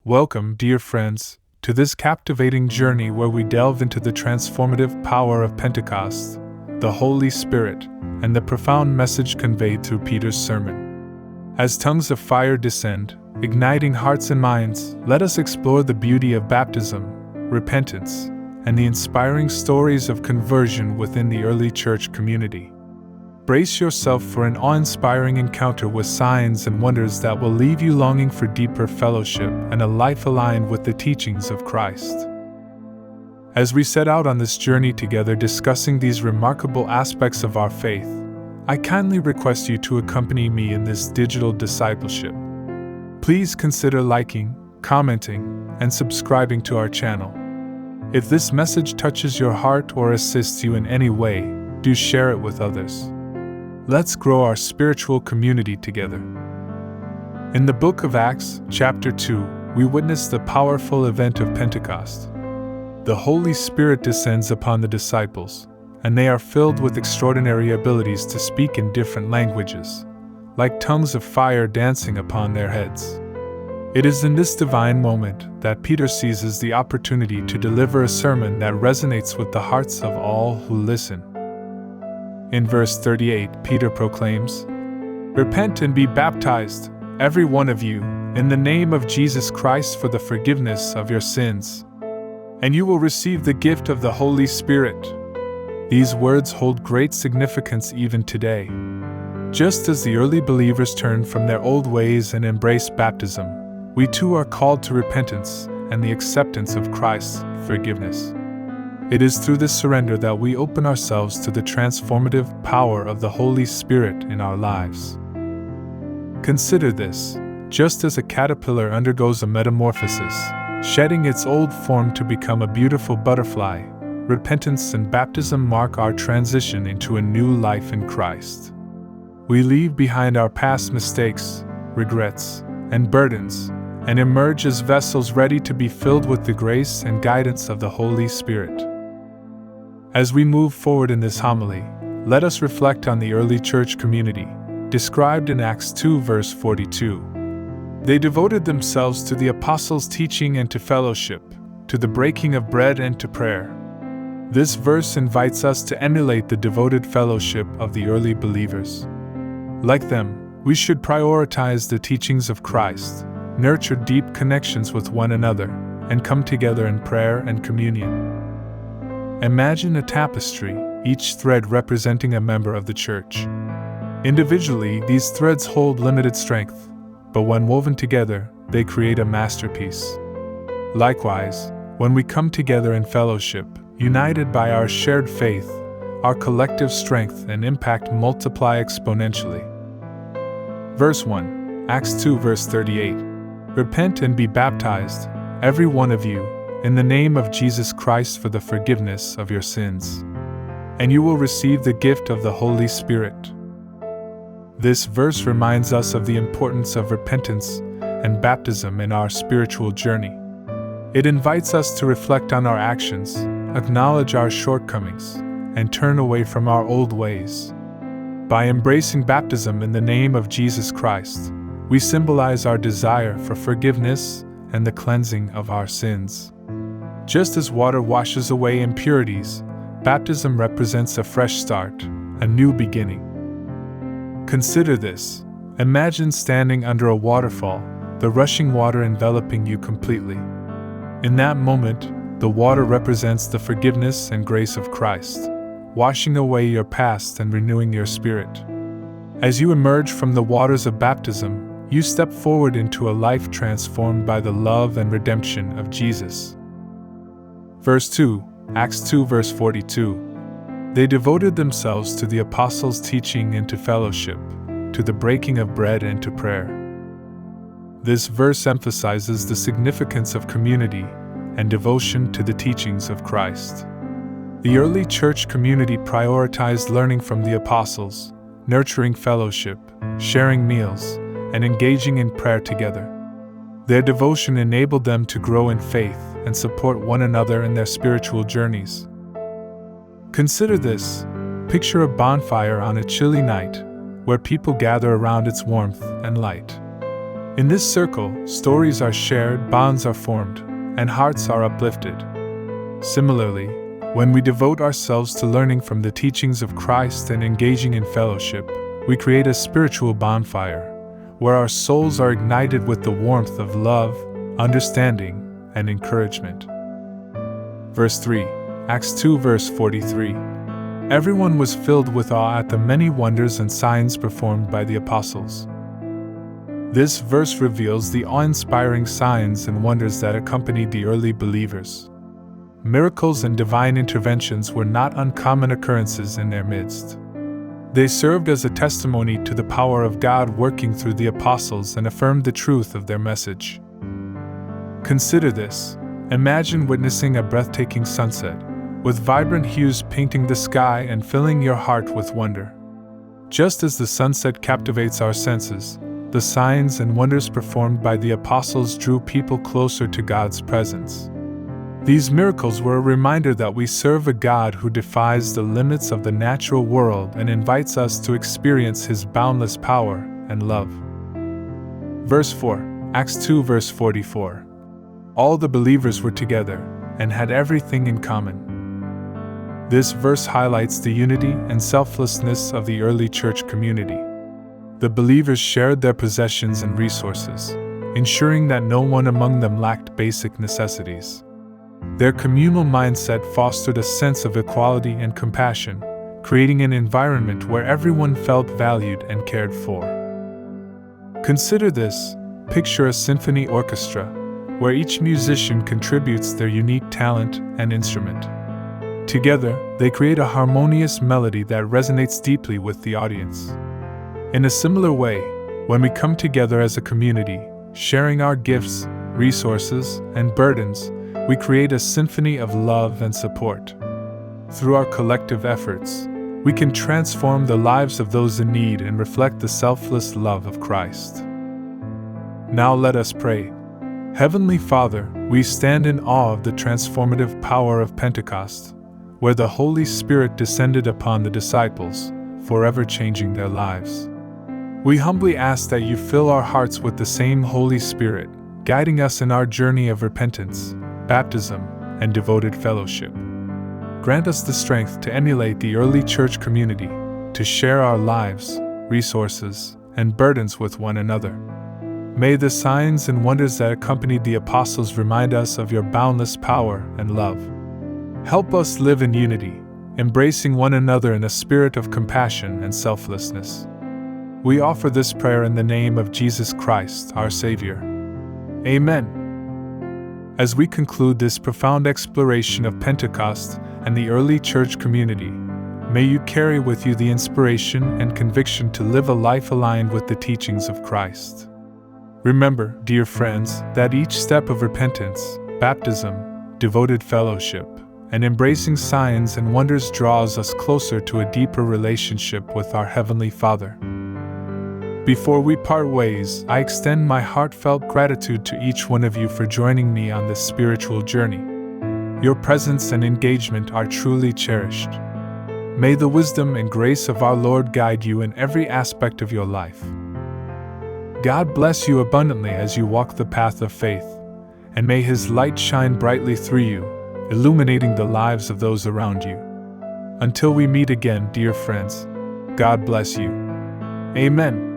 Welcome, dear friends, to this captivating journey where we delve into the transformative power of Pentecost, the Holy Spirit, and the profound message conveyed through Peter's sermon. As tongues of fire descend, igniting hearts and minds, let us explore the beauty of baptism, repentance, and the inspiring stories of conversion within the early church community. Brace yourself for an awe-inspiring encounter with signs and wonders that will leave you longing for deeper fellowship and a life aligned with the teachings of Christ. As we set out on this journey together discussing these remarkable aspects of our faith, I kindly request you to accompany me in this digital discipleship. Please consider liking, commenting, and subscribing to our channel. If this message touches your heart or assists you in any way, do share it with others. Let's grow our spiritual community together. In the book of Acts, chapter 2, we witness the powerful event of Pentecost. The Holy Spirit descends upon the disciples, and they are filled with extraordinary abilities to speak in different languages, like tongues of fire dancing upon their heads. It is in this divine moment that Peter seizes the opportunity to deliver a sermon that resonates with the hearts of all who listen. In verse 38, Peter proclaims, "Repent and be baptized, every one of you, in the name of Jesus Christ for the forgiveness of your sins, and you will receive the gift of the Holy Spirit." These words hold great significance even today. Just as the early believers turned from their old ways and embraced baptism, we too are called to repentance and the acceptance of Christ's forgiveness. It is through this surrender that we open ourselves to the transformative power of the Holy Spirit in our lives. Consider this: just as a caterpillar undergoes a metamorphosis, shedding its old form to become a beautiful butterfly, repentance and baptism mark our transition into a new life in Christ. We leave behind our past mistakes, regrets, and burdens, and emerge as vessels ready to be filled with the grace and guidance of the Holy Spirit. As we move forward in this homily, let us reflect on the early church community, described in Acts 2 verse 42. They devoted themselves to the apostles' teaching and to fellowship, to the breaking of bread and to prayer. This verse invites us to emulate the devoted fellowship of the early believers. Like them, we should prioritize the teachings of Christ, nurture deep connections with one another, and come together in prayer and communion. Imagine a tapestry, each thread representing a member of the church. Individually, these threads hold limited strength, but when woven together, they create a masterpiece. Likewise, when we come together in fellowship, united by our shared faith, our collective strength and impact multiply exponentially. Verse 1, Acts 2 verse 38. "Repent and be baptized, every one of you, in the name of Jesus Christ for the forgiveness of your sins, and you will receive the gift of the Holy Spirit." This verse reminds us of the importance of repentance and baptism in our spiritual journey. It invites us to reflect on our actions, acknowledge our shortcomings, and turn away from our old ways. By embracing baptism in the name of Jesus Christ, we symbolize our desire for forgiveness and the cleansing of our sins. Just as water washes away impurities, baptism represents a fresh start, a new beginning. Consider this: imagine standing under a waterfall, the rushing water enveloping you completely. In that moment, the water represents the forgiveness and grace of Christ, washing away your past and renewing your spirit. As you emerge from the waters of baptism, you step forward into a life transformed by the love and redemption of Jesus. Verse 2, Acts 2 verse 42. "They devoted themselves to the apostles' teaching and to fellowship, to the breaking of bread and to prayer." This verse emphasizes the significance of community and devotion to the teachings of Christ. The early church community prioritized learning from the apostles, nurturing fellowship, sharing meals, and engaging in prayer together. Their devotion enabled them to grow in faith and support one another in their spiritual journeys. Consider this: picture a bonfire on a chilly night, where people gather around its warmth and light. In this circle, stories are shared, bonds are formed, and hearts are uplifted. Similarly, when we devote ourselves to learning from the teachings of Christ and engaging in fellowship, we create a spiritual bonfire, where our souls are ignited with the warmth of love, understanding, and encouragement. Verse 3, Acts 2 verse 43. Everyone was filled with awe at the many wonders and signs performed by the apostles. This verse reveals the awe-inspiring signs and wonders that accompanied the early believers. Miracles and divine interventions were not uncommon occurrences in their midst. They served as a testimony to the power of God working through the apostles and affirmed the truth of their message. Consider this. Imagine witnessing a breathtaking sunset, with vibrant hues painting the sky and filling your heart with wonder. Just as the sunset captivates our senses, the signs and wonders performed by the apostles drew people closer to God's presence. These miracles were a reminder that we serve a God who defies the limits of the natural world and invites us to experience His boundless power and love. Verse 4, Acts 2 verse 44. All the believers were together and had everything in common. This verse highlights the unity and selflessness of the early church community. The believers shared their possessions and resources, ensuring that no one among them lacked basic necessities. Their communal mindset fostered a sense of equality and compassion, creating an environment where everyone felt valued and cared for. Consider this. Picture a symphony orchestra, where each musician contributes their unique talent and instrument. Together, they create a harmonious melody that resonates deeply with the audience. In a similar way, when we come together as a community, sharing our gifts, resources, and burdens, we create a symphony of love and support. Through our collective efforts, we can transform the lives of those in need and reflect the selfless love of Christ. Now let us pray. Heavenly Father, we stand in awe of the transformative power of Pentecost, where the Holy Spirit descended upon the disciples, forever changing their lives. We humbly ask that you fill our hearts with the same Holy Spirit, guiding us in our journey of repentance, baptism, and devoted fellowship. Grant us the strength to emulate the early church community, to share our lives, resources, and burdens with one another. May the signs and wonders that accompanied the apostles remind us of your boundless power and love. Help us live in unity, embracing one another in a spirit of compassion and selflessness. We offer this prayer in the name of Jesus Christ, our Savior. Amen. As we conclude this profound exploration of Pentecost and the early church community, may you carry with you the inspiration and conviction to live a life aligned with the teachings of Christ. Remember, dear friends, that each step of repentance, baptism, devoted fellowship, and embracing signs and wonders draws us closer to a deeper relationship with our Heavenly Father. Before we part ways, I extend my heartfelt gratitude to each one of you for joining me on this spiritual journey. Your presence and engagement are truly cherished. May the wisdom and grace of our Lord guide you in every aspect of your life. God bless you abundantly as you walk the path of faith, and may His light shine brightly through you, illuminating the lives of those around you. Until we meet again, dear friends, God bless you. Amen.